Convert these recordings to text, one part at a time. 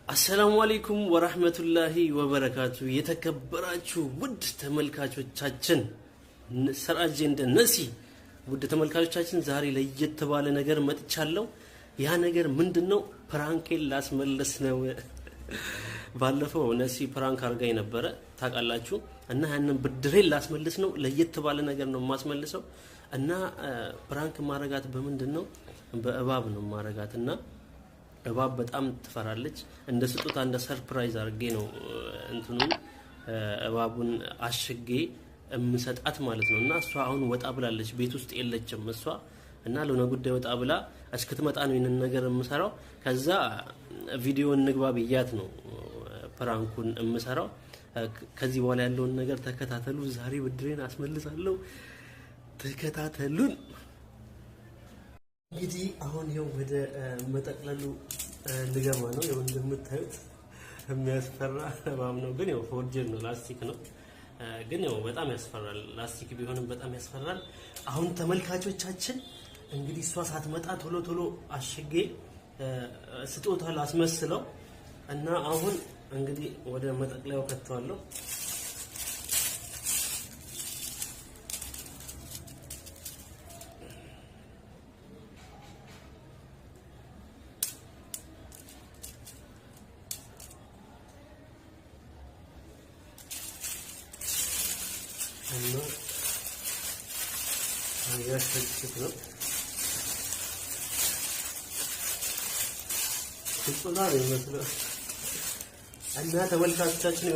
السلام عليكم ورحمة الله وبركاته የተከበራችሁ ውድ ተመልካቾቻችን ሰራጅ እንደነሲ ውድ ተመልካቾቻችን ዛሬ ለየት ባለ ነገር መጥቻለሁ ያ ነገር ምንድነው ፕራንኬን ላስመለስ ነው ባለፈው ነሲ ፕራንክ አርጋይ ነበር ታቃላችሁ እና ያንን ብድሬን ላስመልስ ነው ለየት ባለ ነገር ነው ማስመልሰው እና ፕራንክ ማረጋት በምንድነው በእባብ ነው ማረጋትና እባብ በጣም ትፈራለች እንደ ስጦታ እንደ ሰርፕራይዝ አርጌ ነው እንትኑ እባቡን አሽጌ እምሰጣት ማለት ነውና እሷ አሁን ወጣ ብላለች ቤት ውስጥ የለችም እሷ እና ለሆነ ጉዳይ ወጣ ብላ እስክትመጣ ነው ይሄን ነገር እምሰራው ከዛ ቪዲዮ እንግባ ብያት ነው ፕራንኩን እምሰራው ከዚህ በኋላ ያለውን ነገር ተከታተሉ ዛሬ ብድሬን አስመልሳለሁ ተከታተሉን እንግዲህ አሁን ይሄው ወደ መጠቅለሉ ልገባ ነው ይሄው እንደምታዩት የሚያስፈራ እባብ ነው ግን ይሄው ፎርጀር ነው ላስቲክ ነው ግን ይሄው በጣም ያስፈራል ላስቲክ ቢሆንም በጣም ያስፈራል አሁን ተመልካቾቻችን እንግዲህ እሷ ሳትመጣ ቶሎ ቶሎ አሽጌ ስጦታ ላስመስለው እና አሁን እንግዲህ ወደ መጠቅለያው ከተዋለሁ እና ያስተክት ነው ስጦታ ነው የሚመስለው እና ተመልካቾቻችን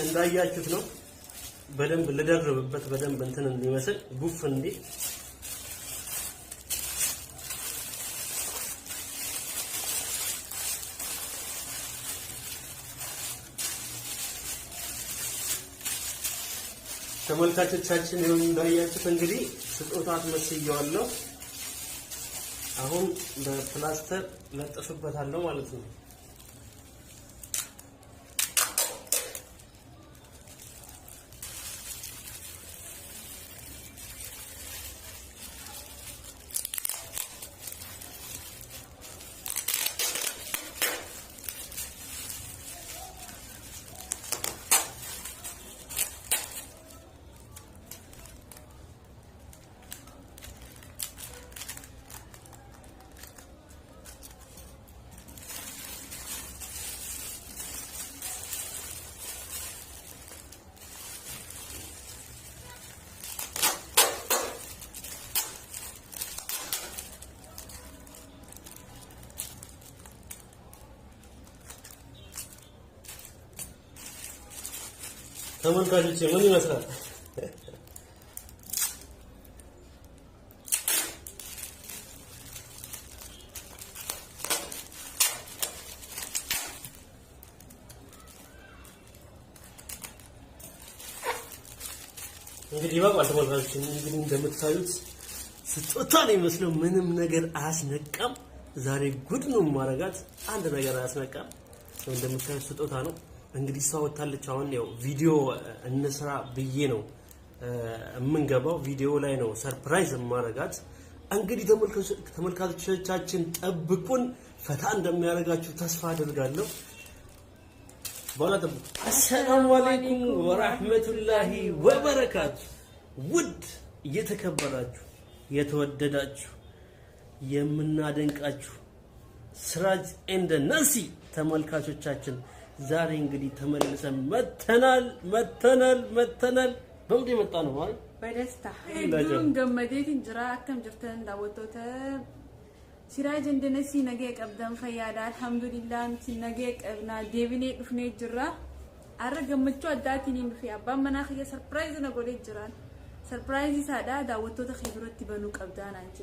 እንዳያችሁት ነው በደንብ ልደርብበት በደንብ እንትን እንዲመስል ጉፍ እንዲ ተመልካቾቻችን ይሁን እንዳያችሁት እንግዲህ ስጦታ አስመስየዋለሁ አሁን በፕላስተር ለጥፍበታለሁ ማለት ነው ተመልካቾቼ ምን ይመስላል እንግዲህ ባባል ተመልካቾቼ እንግዲህ እንደምታዩት ስጦታ ነው የሚመስለው ምንም ነገር አያስነቃም ዛሬ ጉድ ነው ማረጋት አንድ ነገር አያስነቃም እንደምታዩት ስጦታ ነው እንግዲህ ሰው ወጣለች አሁን ያው ቪዲዮ እንስራ ብዬ ነው የምንገባው ቪዲዮ ላይ ነው ሰርፕራይዝ ማረጋት እንግዲህ ተመልካቾቻችን ጠብቁን ፈታ እንደሚያረጋችሁ ተስፋ አደርጋለሁ ባላተም አሰላሙ አለይኩም ወራህመቱላሂ ወበረካቱ ውድ እየተከበራችሁ የተወደዳችሁ የምናደንቃችሁ ስራጅ እንደ ነሲ ተመልካቾቻችን ዛሬ እንግዲህ ተመልሰን መተናል በምን የመጣ ነው ማለት በደስታ ሁሉም ገመዴት እንጀራ አከም ጅርተን ዳወቶተ ሲራጅ እንደነሲ ነገ ቀብደን ፈያዳ አልহামዱሊላህ ነገ ቀብና ዴቪኔ ዱፍኔ ጅራ አረገመቹ አዳቲኒ ንፊ አባ መናኸየ ሰርፕራይዝ ነገole ጅራን ሰርፕራይዝ ሳዳ ዳወቶተ ኺብረት ይበኑ ቀብዳን አንቺ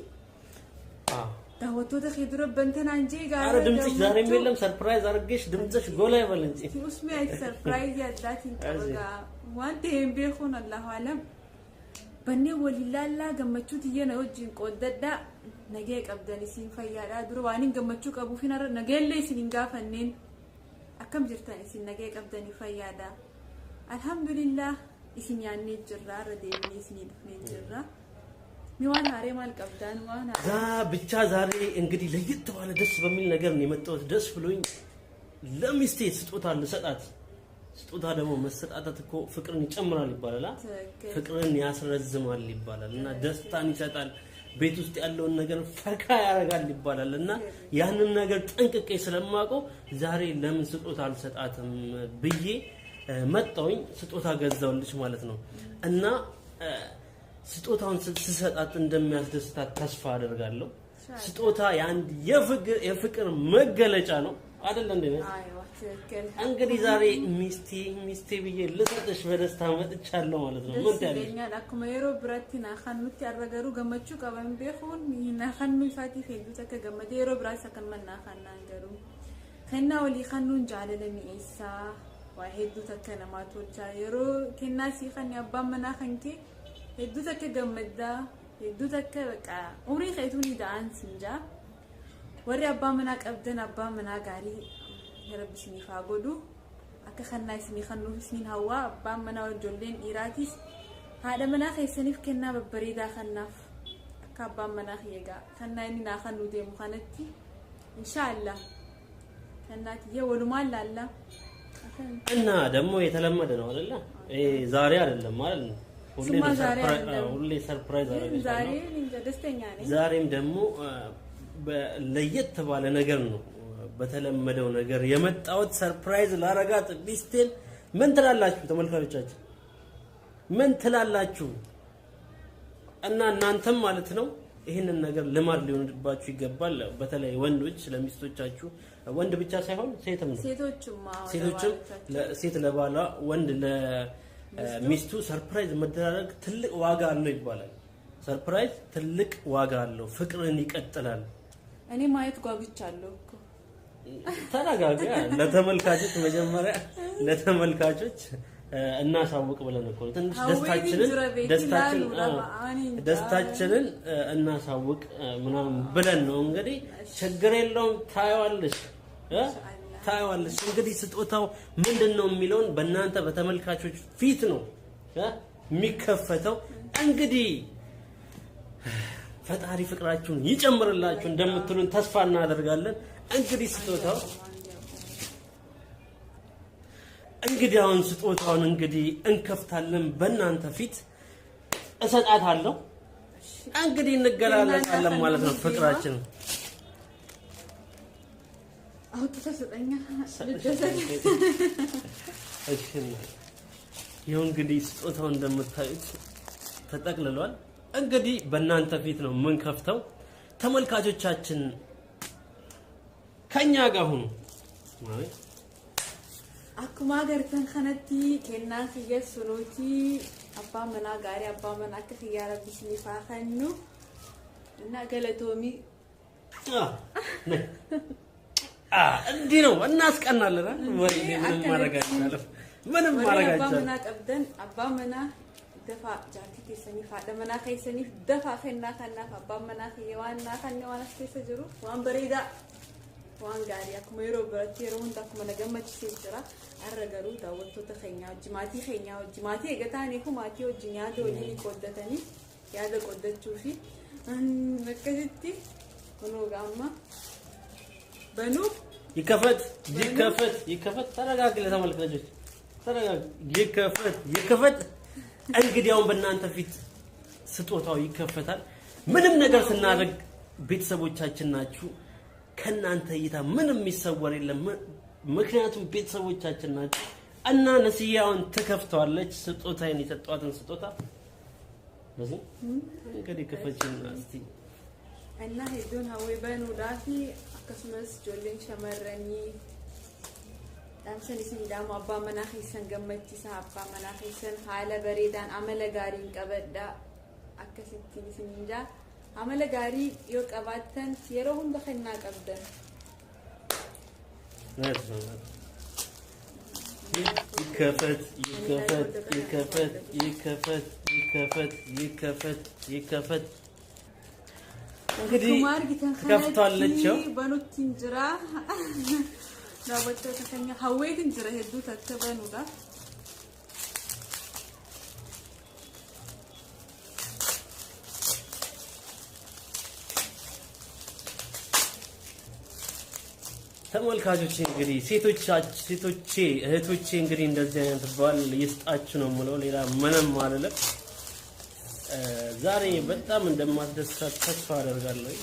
ዳወቶተ ኺብረት በእንተን አንጂ ጋር አረ ድምጽሽ ዛሬም የለም ሰርፕራይዝ አርገሽ ድምጽሽ ጎላ ይበል እንጂ ውስሚ አይ ሰርፕራይዝ ያዳቲን ቀበጋ ዋንተ ቢሆን አላህ አለም በኔ ወሊላላ ገመቹት የነው ጂን ቆደዳ ነገ ቀብደን ሲን ፈያዳ ድሮዋኒን ገመቹ ቀቡ ፊናረ ነገለ ሲን ጋፈነን አከም ጅርታን ሲን ነገ ቀብደን ፈያዳ አልহামዱሊላህ ሲን ያኔ ጅራ ረዴኒ ሲን ድፍኔ ጅራ ሚዋን አሬ ማል ቀብዳን ዋና ብቻ ዛሬ እንግዲህ ለየት ባለ ደስ በሚል ነገር ነው የመጣሁት ደስ ብሎኝ ለሚስቴ ስጦታ ልሰጣት ስጦታ ደግሞ መሰጣጣት እኮ ፍቅርን ይጨምራል ይባላል ፍቅርን ያስረዝማል ይባላል እና ደስታን ይሰጣል ቤት ውስጥ ያለውን ነገር ፈካ ያረጋል ይባላል እና ያንን ነገር ጠንቅቄ ስለማውቀው ዛሬ ለምን ስጦታ አልሰጣትም ብዬ መጣሁኝ ስጦታ ገዛውልሽ ማለት ነው እና ስጦታውን ስሰጣት እንደሚያስደስታት ተስፋ አደርጋለሁ ስጦታ ያንድ የፍቅር መገለጫ ነው አይደል እንዴ አይዋ ትክክል እንግዲህ ዛሬ ሚስቴ ብዬ ልሰጥሽ በደስታ መጥቻለሁ ማለት ነው ምን ታያለሽ ደኛል አኩመሮ ብራቲና ኸኑት ያረጋሩ ገመቹ ቀበን ቢሆን ይና ኸኑ ይፋቲ ፌዱ ተከገመደሮ ብራሳ ከመና ኸናንገሩ ከና ወሊ ኸኑን ጃለ ለሚኢሳ ዋሂዱ ተከነማቶቻ የሮ ከናሲ ኸን ያባመና ኸንኬ ሄዱ ተከገመዳ ሄዱ ተከ በቃ ኡሪ ኸይቱኒ ዳን ሲንጃ ወሪ አባመና ቀብደን አባመና ጋሪ يرب سني فاقودو أك خنا سني خنو سنين هوا بامنا وجولين إيراتيس هذا مناخ يسنيف كنا ببريدا خناف أك بامنا خيجا خنا إني ناخنو دي مخانتي إن شاء الله خنا تيجي ولو ما لا أنا دمو يتلمد أنا ولا لا إيه زاري على المال ሁሌ ሰርፕራይዝ አረጋለሁ ዛሬ እንጃ ደስተኛ ነኝ ዛሬም ደግሞ ለየት ባለ ነገር ነው በተለመደው ነገር የመጣውት ሰርፕራይዝ ላረጋት ሚስቴን ምን ትላላችሁ ተመልካቾቻችን ምን ትላላችሁ እና እናንተም ማለት ነው ይሄንን ነገር ልማድ ሊሆንባችሁ ይገባል በተለይ ወንዶች ለሚስቶቻችሁ ወንድ ብቻ ሳይሆን ሴትም ነው ሴቶችም ሴት ለባሏ ወንድ ለሚስቱ ሰርፕራይዝ መደረግ ትልቅ ዋጋ አለው ይባላል ሰርፕራይዝ ትልቅ ዋጋ አለው ፍቅርን ይቀጥላል እኔ ማየት ጓጉቻለሁ እኮ ተረጋጋ ለተመልካቾች መጀመሪያ ለተመልካቾች እናሳውቅ ብለን እኮ ትንሽ ደስታችንን እናሳውቅ ምናምን ብለን ነው እንግዲህ ችግር የለውም ታይዋለሽ እንግዲህ ስጦታው ምንድነው የሚለውን በእናንተ በተመልካቾች ፊት ነው የሚከፈተው እንግዲህ ፈጣሪ ፍቅራችሁን ይጨምርላችሁ እንደምትሉን ተስፋ እናደርጋለን እንግዲህ አሁን ስጦታውን እንግዲህ እንከፍታለን በእናንተ ፊት እሰጣታለሁ እንግዲህ እንገላለጻለን ማለት ነው ፍቅራችን አውጥቶ ተሰጠኛ እሺ ይሁን እንግዲህ ስጦታው እንደምታዩት ተጠቅልሏል እንግዲህ በእናንተ ፊት ነው ምን ከፍተው ተመልካቾቻችን ከኛ ጋር ሁኑ ማለት አኩማ ገርተን ኸነቲ ከናን ሲገስሩቲ አባ መና ጋሪ አባ መና ከያረብ ሲኒፋ ኸኑ እና ገለቶሚ እንዴ ነው እናስቀናለን ወይ ምንም ምንም ማረጋጋለን አባ መና ቀብደን አባ መና ደፋ ጃርቲ ከሰኒፋ ደመና ከሰኒፍ ደፋ ከና አባ መና ከየዋና ከነዋና ከሰጅሩ ዋን በሬዳ waan gaarii akkuma yeroo biratti yeroo hunda akkuma nagammachisee jira arragaru daawwattoota keenyaa jimaatii eegataan eeku maatii wajjin nyaata waliin qooddatanii yaada qooddachuu fi akkasitti kunoo gaamma banuu ይከፈት ተረጋግ ለተመልካቾች ተረጋግ ይከፈት እንግዲህ አሁን በእናንተ ፊት ስጦታው ይከፈታል ምንም ነገር ስናደርግ ቤተሰቦቻችን ናችሁ ከናንተ እይታ ምንም የሚሰወር የለም ምክንያቱም ቤተሰቦቻችን ናቸው እና ነሲያውን ተከፍተዋለች ስጦታዬን የሰጧትን ስጦታ ለዚህ እንግዲህ ከፈችና እስቲ እና ሄዶን ሀወይ በኑ ዳፊ አከስመስ ጆሌን ሸመረኒ ዳምሰን ሲዳሙ አባ መናኺሰን ገመቺሳ አባ መናኺሰን ሀለ በሬዳን አመለ ጋሪን ቀበዳ አከስቲ ሲንጃ عمل جاري يوكاباتن يروهم دخلنا قبضن يكفت እንግዲህ ከፍቷለችው በኑት እንጀራ ዳወጣ ተከኛ ሀዌት እንጀራ ሄዱ ተተበኑዳ ተመልካቾቼ እንግዲህ ሴቶቼ እህቶቼ እንግዲህ እንደዚህ አይነት ባል ይስጣችሁ ነው የምለው። ሌላ ምንም አይደለም። ዛሬ በጣም እንደማትደስታት ተስፋ አደርጋለሁ።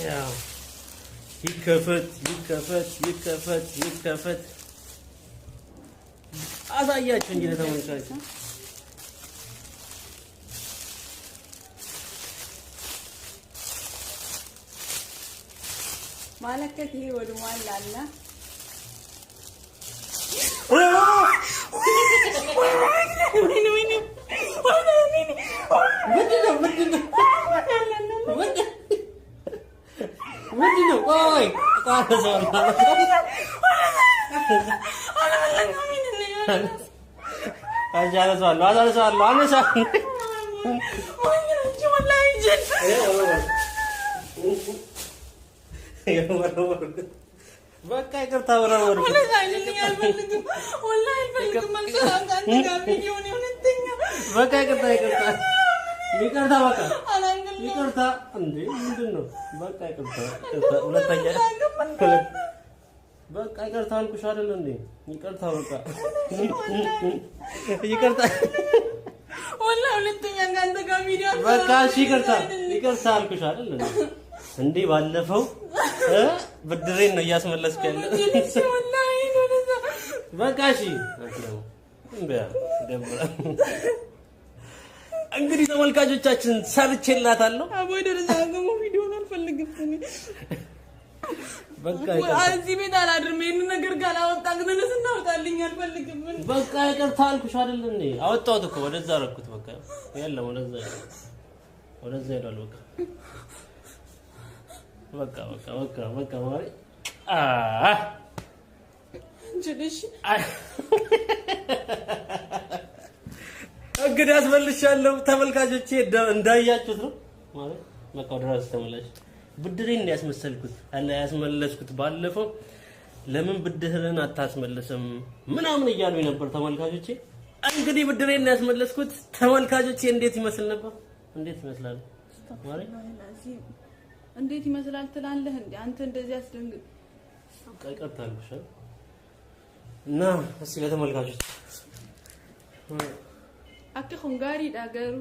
ያው ይከፈት አሳያችሁ እንጂ ለተመልካቾች ማለከት ይሄ ወድሟል አለ ምንድነው? ቆይ በቃ ይቅርታ ወረወር በቃ ይቅርታ እንዴ ምንድን ነው? በቃ ይቅርታ ሁለተኛ በቃ ይቅርታ አልኩሽ አይደል እንዴ? ይቅርታ በቃ ይቅርታ ወላሂ ሁለተኛ ጋንተ ጋር ቪዲዮ በቃ እሺ ይቅርታ አልኩሽ አይደል እንዴ? ባለፈው ብድሬን ነው እያስመለስኩ ያለ በቃ እሺ እንግዲህ ተመልካቾቻችን ሰርቼላታለሁ። አቦይ ደረጃገሙ ቪዲዮን አልፈልግም እኔ በቃ እዚህ ቤት አላድርም። ይሄን ነገር ካላወጣክ ተነስ እናውጣልኝ አልፈልግም። በቃ ይቅርታ አልኩሽ አይደል እንዴ? አወጣሁት እኮ ወደዛ አደረኩት። በቃ ያለው ወደዛ ሄዷል። በቃ ማለት እንጂ እንግዲህ አስመልሻለሁ ተመልካቾቼ። እንዳያችሁት ነው ማለት በቃ ድረስ ተመላሽ ብድሬን ያስመለስኩት ባለፈው ለምን ብድርን አታስመልስም ምናምን እያሉኝ ነበር ተመልካቾቼ። እንግዲህ ብድሬን ያስመለስኩት ተመልካቾቼ። እንዴት ይመስል ነበር? እንዴት ይመስላል ማለት እንዴት ይመስላል ትላለህ እንዴ አንተ? እንደዚህ አስደንግጥ ቀይቀርታልሽ እና እስኪ ለተመልካቾች አከኹን ጋሪ ዳገሩ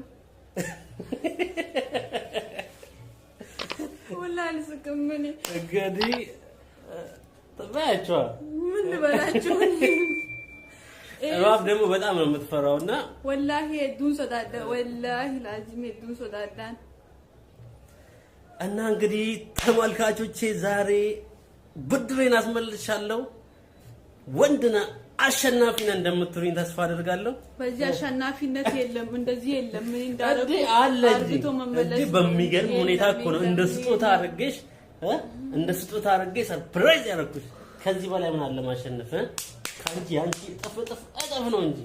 ወላሂ ልስቅምኔ እንግዲህ ተባያቸው ምን ልበላችሁ? እባብ ደግሞ በጣም ነው የምትፈራውና ወላሂ ዱን ሶዳዳ ወላሂ ላዚም ዱን ሶዳዳን እና እንግዲህ ተመልካቾቼ ዛሬ ብድሬን አስመልሻለሁ። ወንድና አሸናፊ ነን እንደምትሉኝ ተስፋ አደርጋለሁ። በዚህ አሸናፊነት የለም እንደዚህ የለም። ምን እንዳረኩ አለ እንጂ በሚገርም ሁኔታ እኮ ነው እንደ ስጦታ አድርጌ ሰርፕራይዝ ያደረኩሽ። ከዚህ በላይ ምን አለ ማሸነፍ? ካንቺ አንቺ ጠፍ ነው እንጂ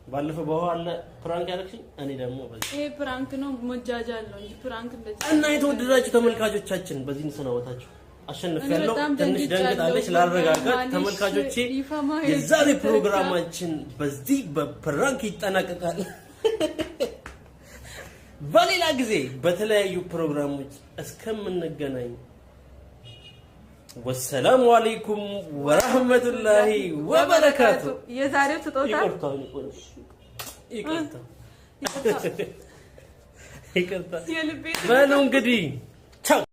ባለፈው በኋላ ፕራንክ ያደረግሽኝ እኔ ደግሞ ይሄ ፕራንክ ነው መጃጃል ነው እንጂ ፕራንክ እንደዚህ እና የተወደዳችሁ ተመልካቾቻችን በዚህ እንሰናወታችሁ። አሸንፊያለሁ። ትንሽ ደንግጣለች ላረጋጋት ተመልካቾቼ። የዛሬ ፕሮግራማችን በዚህ በፕራንክ ይጠናቀቃል። በሌላ ጊዜ በተለያዩ ፕሮግራሞች እስከምንገናኝ ወሰላሙ አለይኩም ወራህመቱላሂ ወበረካቱ። የዛሬው ስጦታ ይቅርታ በሉ እንግዲህ